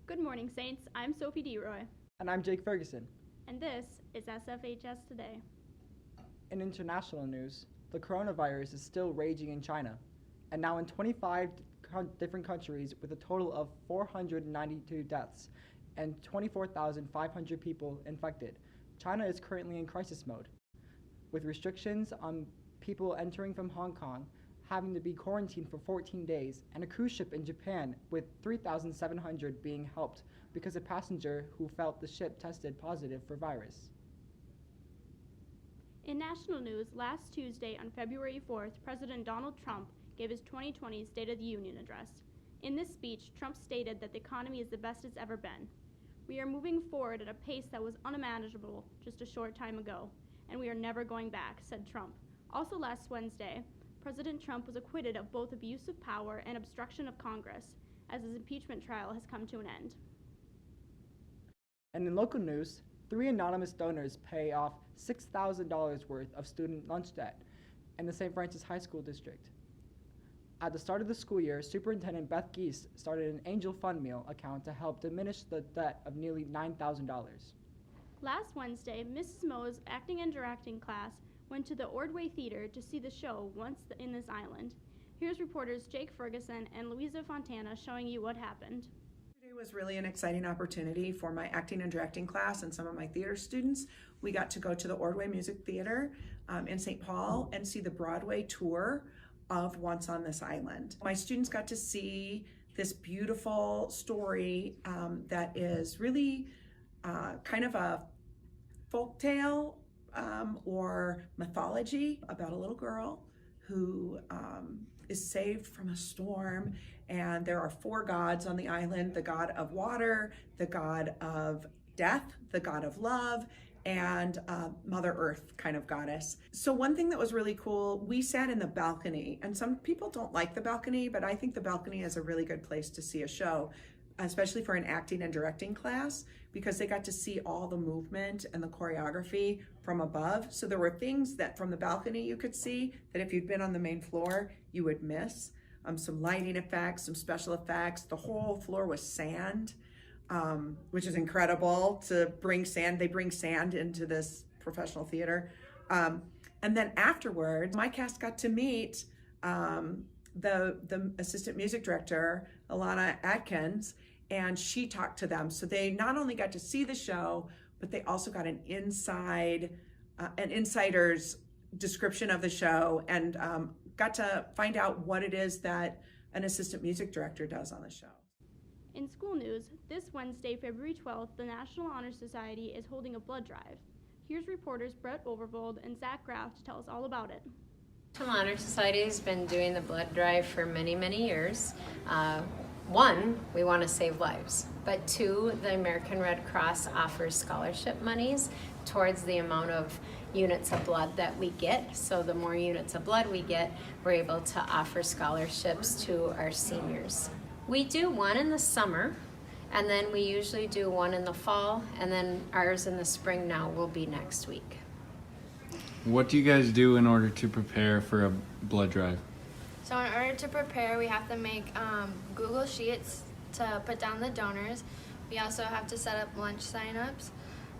Good morning, Saints. I'm Sophie DeRoy. And I'm Jake Ferguson. And this is SFHS Today. In international news, the coronavirus is still raging in China, and now in 25 different countries with a total of 492 deaths and 24,500 people infected. China is currently in crisis mode, with restrictions on people entering from Hong Kong having to be quarantined for 14 days, and a cruise ship in Japan with 3,700 being helped because a passenger who felt the ship tested positive for virus. In national news, last Tuesday on February 4th, President Donald Trump gave his 2020 State of the Union address. In this speech, Trump stated that the economy is the best it's ever been. We are moving forward at a pace that was unimaginable just a short time ago, and we are never going back, said Trump. Also last Wednesday, President Trump was acquitted of both abuse of power and obstruction of Congress, as his impeachment trial has come to an end. And in local news, 3 anonymous donors pay off $6,000 worth of student lunch debt in the St. Francis High School district. At the start of the school year, Superintendent Beth Geese started an Angel Fund Meal account to help diminish the debt of nearly $9,000. Last Wednesday, Mrs. Moe's acting and directing class went to the Ordway Theater to see the show Once in This Island. Here's reporters Jake Ferguson and Louisa Fontana showing you what happened. Today was really an exciting opportunity for my acting and directing class and some of my theater students. We got to go to the Ordway Music Theater in St. Paul and see the Broadway tour of Once on This Island. My students got to see this beautiful story that is really kind of a folktale or mythology about a little girl who is saved from a storm, and there are 4 gods on the island: the god of water, the god of death, the god of love, and Mother Earth kind of goddess. So one thing that was really cool, we sat in the balcony, and some people don't like the balcony, but I think the balcony is a really good place to see a show, especially for an acting and directing class, because they got to see all the movement and the choreography from above. So there were things that from the balcony you could see that if you'd been on the main floor, you would miss. Some lighting effects, some special effects. The whole floor was sand, which is incredible to bring sand. They bring sand into this professional theater. And then afterwards, my cast got to meet the assistant music director, Alana Atkins, and she talked to them. So they not only got to see the show, but they also got an insider's description of the show, and got to find out what it is that an assistant music director does on the show. In school news, this Wednesday, February 12th, the National Honor Society is holding a blood drive. Here's reporters Brett Overvold and Zach Graff to tell us all about it. National Honor Society has been doing the blood drive for many, many years. 1, we want to save lives, but 2, the American Red Cross offers scholarship monies towards the amount of units of blood that we get. So the more units of blood we get, we're able to offer scholarships to our seniors. We do one in the summer, and then we usually do one in the fall, and then ours in the spring now will be next week. What do you guys do in order to prepare for a blood drive? So in order to prepare, we have to make Google Sheets to put down the donors. We also have to set up lunch signups,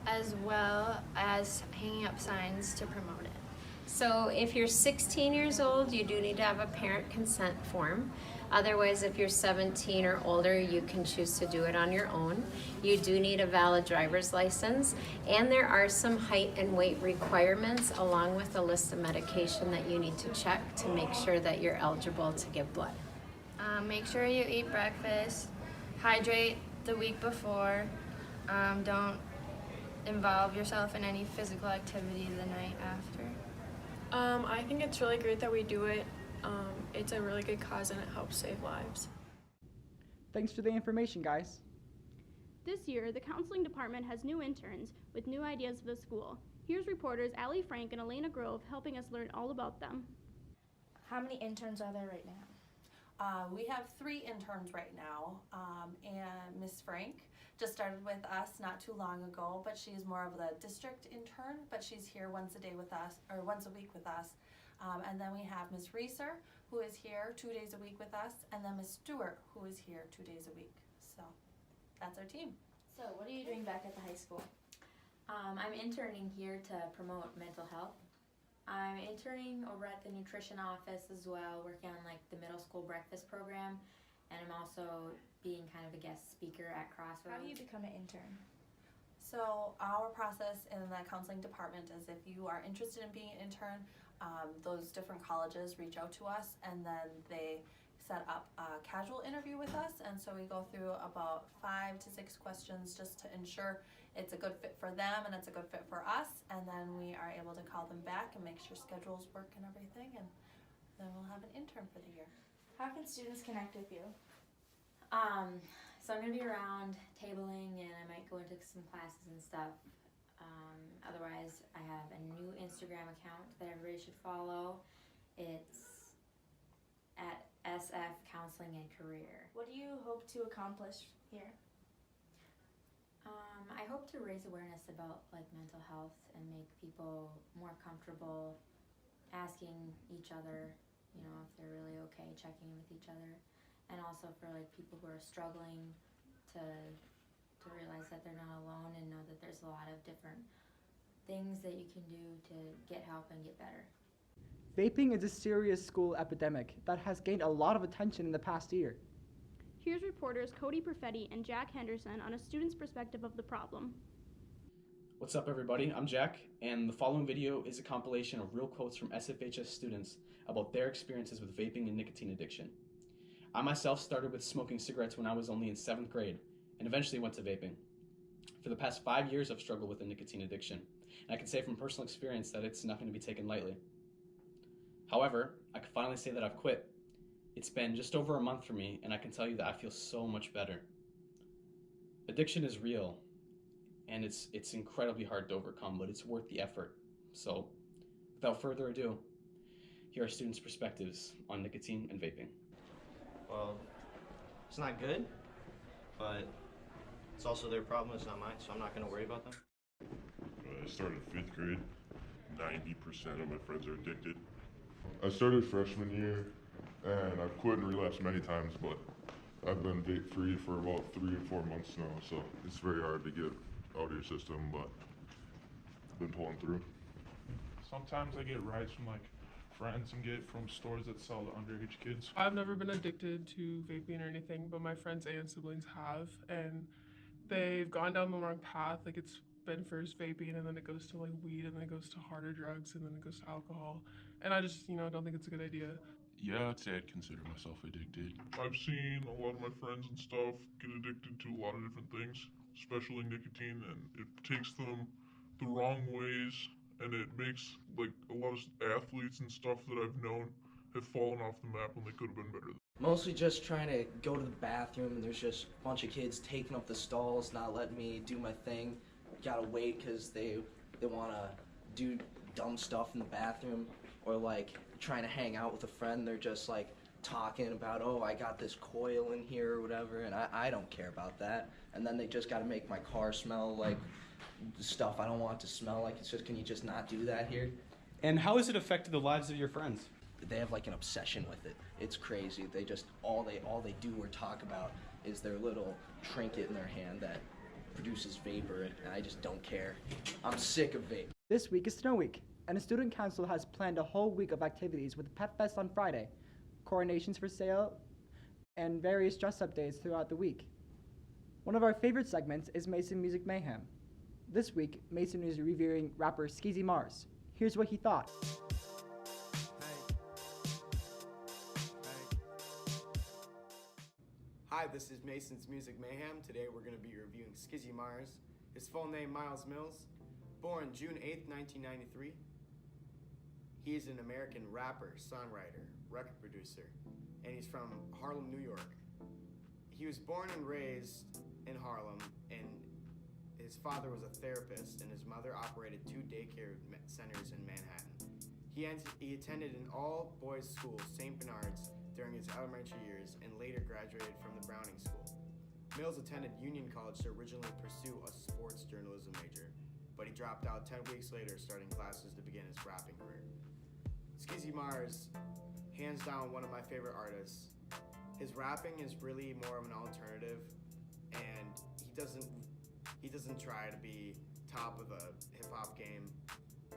as well as hanging up signs to promote it. So if you're 16 years old, you do need to have a parent consent form. Otherwise, if you're 17 or older, you can choose to do it on your own. You do need a valid driver's license, and there are some height and weight requirements along with a list of medication that you need to check to make sure that you're eligible to give blood. Make sure you eat breakfast, hydrate the week before, don't involve yourself in any physical activity the night after. I think it's really great that we do it. It's a really good cause and it helps save lives. Thanks for the information, guys. This year, the counseling department has new interns with new ideas for the school. Here's reporters Allie Frank and Elena Grove helping us learn all about them. How many interns are there right now? We have 3 interns right now, and Miss Frank just started with us not too long ago, but she's more of the district intern, but she's here once a week with us. And then we have Miss Reeser, who is here 2 days a week with us, and then Miss Stewart, who is here 2 days a week. So that's our team. So, what are you doing back at the high school? I'm interning here to promote mental health. I'm interning over at the nutrition office as well, working on like the middle school breakfast program, and I'm also being kind of a guest speaker at Crossroads. How do you become an intern? So our process in the counseling department is if you are interested in being an intern, those different colleges reach out to us and then they set up a casual interview with us, and so we go through about 5 to 6 questions just to ensure it's a good fit for them and it's a good fit for us, and then we are able to call them back and make sure schedules work and everything, and then we'll have an intern for the year. How can students connect with you? So I'm gonna be around tabling and I might go into some classes and stuff. Otherwise, I have a new Instagram account that everybody should follow. It's at SF Counseling and Career. What do you hope to accomplish here? I hope to raise awareness about like mental health and make people more comfortable asking each other, you know, if they're really okay, checking in with each other, and also for like people who are struggling to realize that they're not alone and know that there's a lot of different things that you can do to get help and get better. Vaping is a serious school epidemic that has gained a lot of attention in the past year. Here's reporters Cody Perfetti and Jack Henderson on a student's perspective of the problem. What's up, everybody? I'm Jack, and the following video is a compilation of real quotes from SFHS students about their experiences with vaping and nicotine addiction. I myself started with smoking cigarettes when I was only in 7th grade and eventually went to vaping. For the past 5 years, I've struggled with a nicotine addiction, and I can say from personal experience that it's nothing to be taken lightly. However, I can finally say that I've quit. It's been just over a month for me, and I can tell you that I feel so much better. Addiction is real, and it's incredibly hard to overcome, but it's worth the effort. So, without further ado, here are students' perspectives on nicotine and vaping. Well, it's not good, but it's also their problem, it's not mine, so I'm not going to worry about them. I started 5th grade. 90% of my friends are addicted. I started freshman year, and I've quit and relapsed many times, but I've been vape-free for about 3 or 4 months now, so it's very hard to get out of your system, but I've been pulling through. Sometimes I get rides from like friends and get from stores that sell to underage kids. I've never been addicted to vaping or anything, but my friends and siblings have, and they've gone down the wrong path. Like, it's been first vaping, and then it goes to like weed, and then it goes to harder drugs, and then it goes to alcohol. And I just, don't think it's a good idea. Yeah, I'd say I'd consider myself addicted. I've seen a lot of my friends and stuff get addicted to a lot of different things, especially nicotine, and it takes them the wrong ways, and it makes like a lot of athletes and stuff that I've known have fallen off the map when they could have been better. Mostly just trying to go to the bathroom, and there's just a bunch of kids taking up the stalls, not letting me do my thing. Gotta wait because they want to do dumb stuff in the bathroom, or like trying to hang out with a friend. They're just like talking about, oh, I got this coil in here or whatever, and I don't care about that. And then they just got to make my car smell like stuff I don't want it to smell like. It's just, can you just not do that here? And how has it affected the lives of your friends? They have like an obsession with it. It's crazy. They just, all they do or talk about is their little trinket in their hand that produces vapor, and I just don't care. I'm sick of vape. This week is Snow Week, and the Student Council has planned a whole week of activities with Pep Fest on Friday, coronations for sale, and various dress-up days throughout the week. One of our favorite segments is Mason Music Mayhem. This week, Mason is reviewing rapper Skeezy Mars. Here's what he thought. Hi, this is Mason's Music Mayhem. Today we're going to be reviewing Skizzy Mars. His full name, Miles Mills. Born June 8th, 1993. He is an American rapper, songwriter, record producer, and he's from Harlem, New York. He was born and raised in Harlem, and his father was a therapist, and his mother operated 2 daycare centers in Manhattan. He attended an all-boys school, St. Bernard's, during his elementary years, and later graduated from the Browning School. Mills attended Union College to originally pursue a sports journalism major, but he dropped out 10 weeks later, starting classes to begin his rapping career. Skizzy Mars, hands down one of my favorite artists. His rapping is really more of an alternative, and doesn't try to be top of the hip hop game.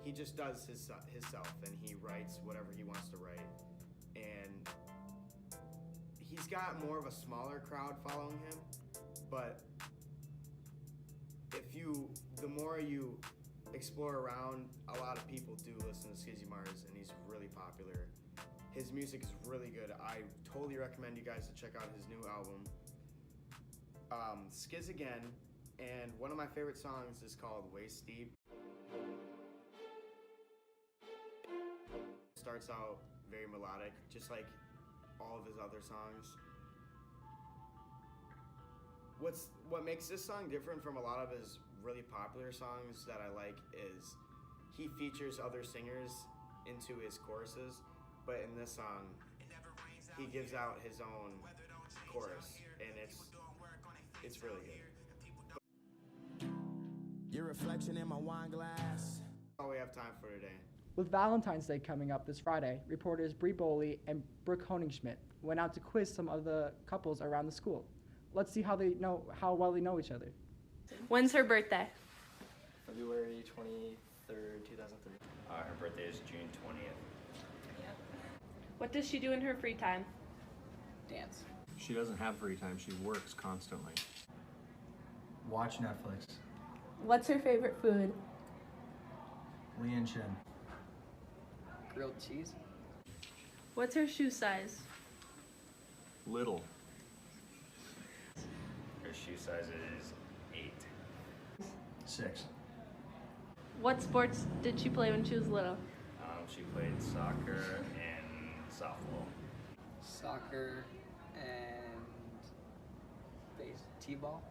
He just does himself, and he writes whatever he wants to write. And he's got more of a smaller crowd following him, but the more you explore around, a lot of people do listen to Skizzy Mars, and he's really popular. His music is really good. I totally recommend you guys to check out his new album, Skiz Again, and one of my favorite songs is called Waist Deep. Starts out very melodic, just like all of his other songs. What makes this song different from a lot of his really popular songs that I like is he features other singers into his choruses, but in this song he gives out his own chorus, and it's really good. Your reflection in my wine glass. That's all we have time for today. With Valentine's Day coming up this Friday, reporters Bree Boley and Brooke Honingschmidt went out to quiz some of the couples around the school. Let's see how well they know each other. When's her birthday? February 23rd, 2003. Her birthday is June 20th. What does she do in her free time? Dance. She doesn't have free time. She works constantly. Watch Netflix. What's her favorite food? Lee and Chin. Grilled cheese. What's her shoe size? Little. Her shoe size is 8. 6. What sports did she play when she was little? She played soccer and softball. Soccer and t-ball.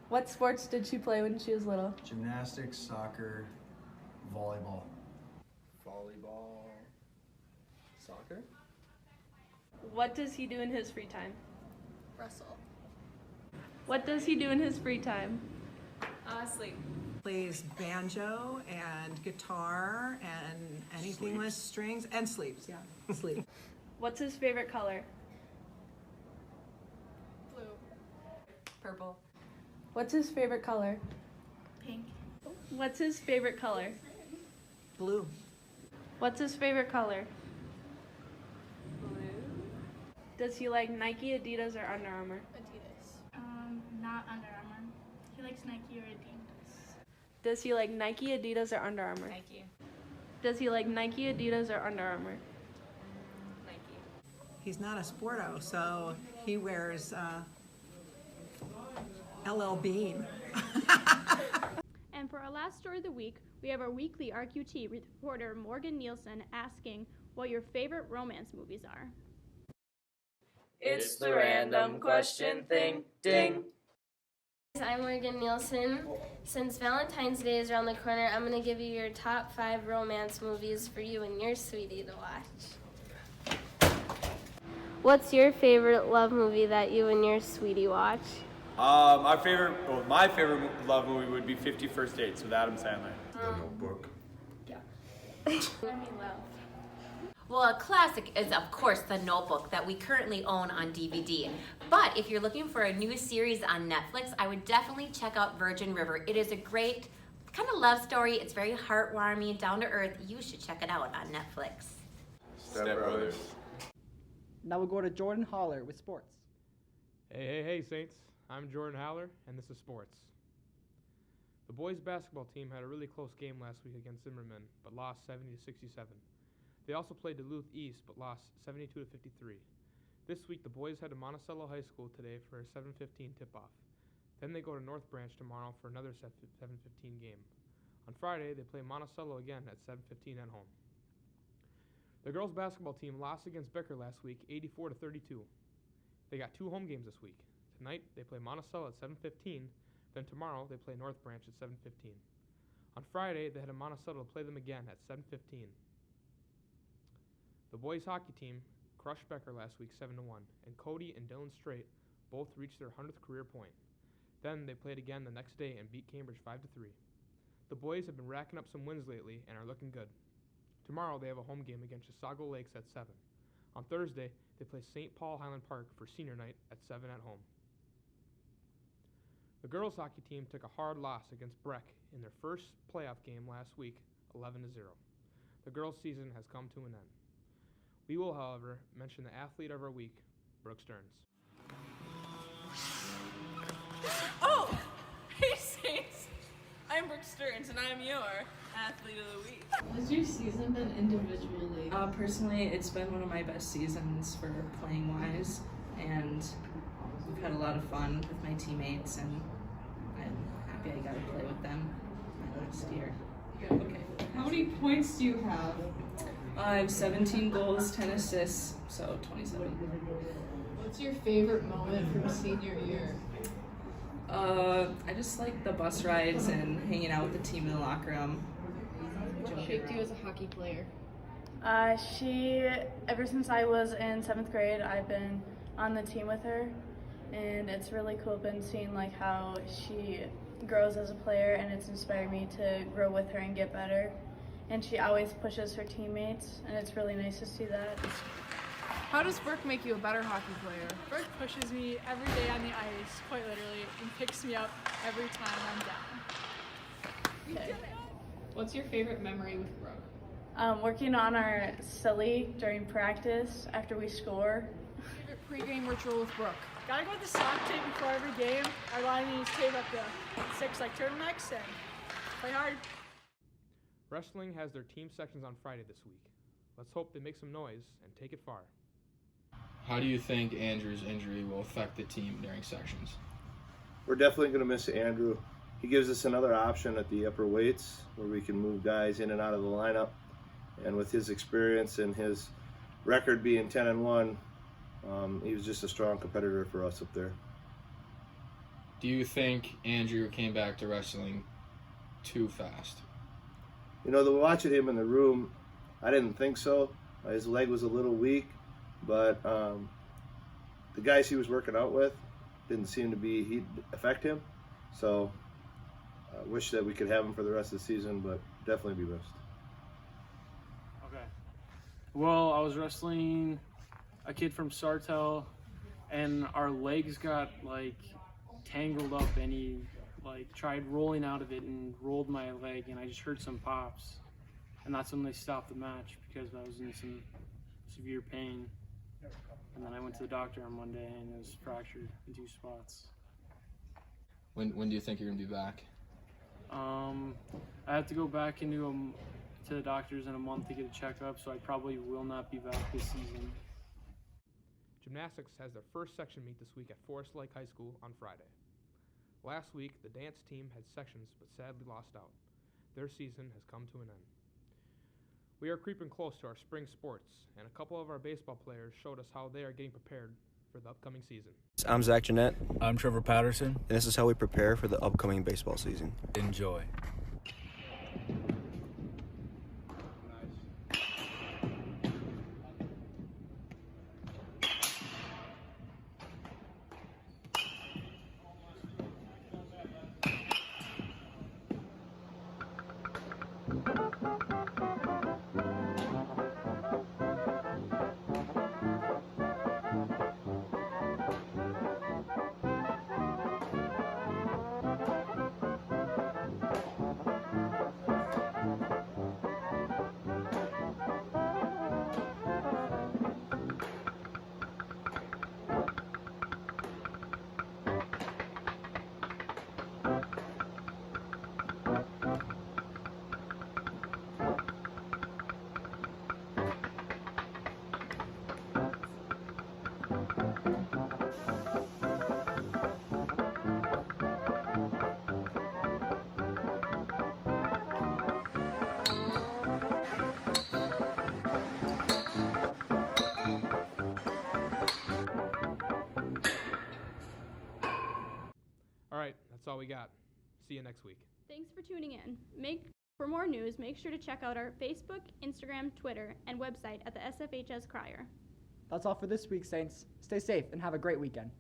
What sports did she play when she was little? Gymnastics, soccer, volleyball. Volleyball. Soccer. What does he do in his free time? Russell. What does he do in his free time? Sleep. Plays banjo and guitar and anything with strings, and sleeps, yeah, sleep. What's his favorite color? Blue. Purple. What's his favorite color? Pink. What's his favorite color? Blue. What's his favorite color? Blue. Does he like Nike, Adidas, or Under Armour? Adidas. Not Under Armour. He likes Nike or Adidas. Does he like Nike, Adidas, or Under Armour? Nike. Does he like Nike, Adidas, or Under Armour? Nike. He's not a sporto, so he wears LL Bean. And for our last story of the week, we have our weekly RQT reporter Morgan Nielsen asking what your favorite romance movies are. It's the random question thing. Ding. I'm Morgan Nielsen. Since Valentine's Day is around the corner, I'm going to give you your top 5 romance movies for you and your sweetie to watch. What's your favorite love movie that you and your sweetie watch? My favorite love movie would be 50 First Dates with Adam Sandler. The Notebook. Well, a classic is, of course, The Notebook that we currently own on DVD. But if you're looking for a new series on Netflix, I would definitely check out Virgin River. It is a great kind of love story. It's very heartwarming, down to earth. You should check it out on Netflix. Step Brothers. Now we'll go to Jordan Holler with sports. Hey, Saints. I'm Jordan Haller, and this is sports. The boys basketball team had a really close game last week against Zimmerman, but lost 70-67. They also played Duluth East, but lost 72-53. This week, the boys head to Monticello High School today for a 7:15 tip-off. Then they go to North Branch tomorrow for another 7:15 game. On Friday, they play Monticello again at 7:15 at home. The girls basketball team lost against Becker last week, 84-32. They got 2 home games this week. Tonight, they play Monticello at 7:15. Then tomorrow, they play North Branch at 7:15. On Friday, they head to Monticello to play them again at 7:15. The boys hockey team crushed Becker last week 7-1, and Cody and Dylan Strait both reached their 100th career point. Then they played again the next day and beat Cambridge 5-3. The boys have been racking up some wins lately and are looking good. Tomorrow they have a home game against Chisago Lakes at 7. On Thursday, they play St. Paul Highland Park for senior night at 7 at home. The girls hockey team took a hard loss against Breck in their first playoff game last week, 11-0. The girls' season has come to an end. We will, however, mention the athlete of our week, Brooke Stearns. Oh! Hey, Saints! I'm Brooke Stearns, and I'm your athlete of the week. How's your season been individually? Personally, it's been one of my best seasons for playing-wise, and we've had a lot of fun with my teammates, and I'm happy I got to play with them my last year. Okay. How many points do you have? I have 17 goals, 10 assists, so 27. What's your favorite moment from senior year? I just like the bus rides and hanging out with the team in the locker room. What shaped you as a hockey player? Ever since I was in 7th grade, I've been on the team with her, and it's really cool been seeing like how she grows as a player, and it's inspired me to grow with her and get better. And she always pushes her teammates, and it's really nice to see that. How does Brooke make you a better hockey player? Brooke pushes me every day on the ice, quite literally, and picks me up every time I'm down. Okay. What's your favorite memory with Brooke? Working on our silly during practice after we score. Favorite pregame ritual with Brooke? Gotta go with the sock tape before every game. Our line needs tape up the 6 like turtlenecks and play hard. Wrestling has their team sections on Friday this week. Let's hope they make some noise and take it far. How do you think Andrew's injury will affect the team during sections? We're definitely going to miss Andrew. He gives us another option at the upper weights where we can move guys in and out of the lineup. And with his experience and his record being 10-1, he was just a strong competitor for us up there. Do you think Andrew came back to wrestling too fast? You know, watching him in the room, I didn't think so. His leg was a little weak, but the guys he was working out with didn't seem to be affect him. So I wish that we could have him for the rest of the season, but definitely be missed. Okay. Well, I was wrestling a kid from Sartell, and our legs got like tangled up, and he like tried rolling out of it and rolled my leg, and I just heard some pops, and that's when they stopped the match because I was in some severe pain. And then I went to the doctor on Monday, and it was fractured in 2 spots. When do you think you're gonna be back? I have to go back to the doctors in a month to get a checkup, so I probably will not be back this season. Gymnastics has their first section meet this week at Forest Lake High School on Friday. Last week, the dance team had sections but sadly lost out. Their season has come to an end. We are creeping close to our spring sports, and a couple of our baseball players showed us how they are getting prepared for the upcoming season. I'm Zach Jeanette. I'm Trevor Patterson. And this is how we prepare for the upcoming baseball season. Enjoy. That's all we got. See you next week. Thanks for tuning in. For more news, make sure to check out our Facebook, Instagram, Twitter, and website at the SFHS Crier. That's all for this week, Saints. Stay safe and have a great weekend.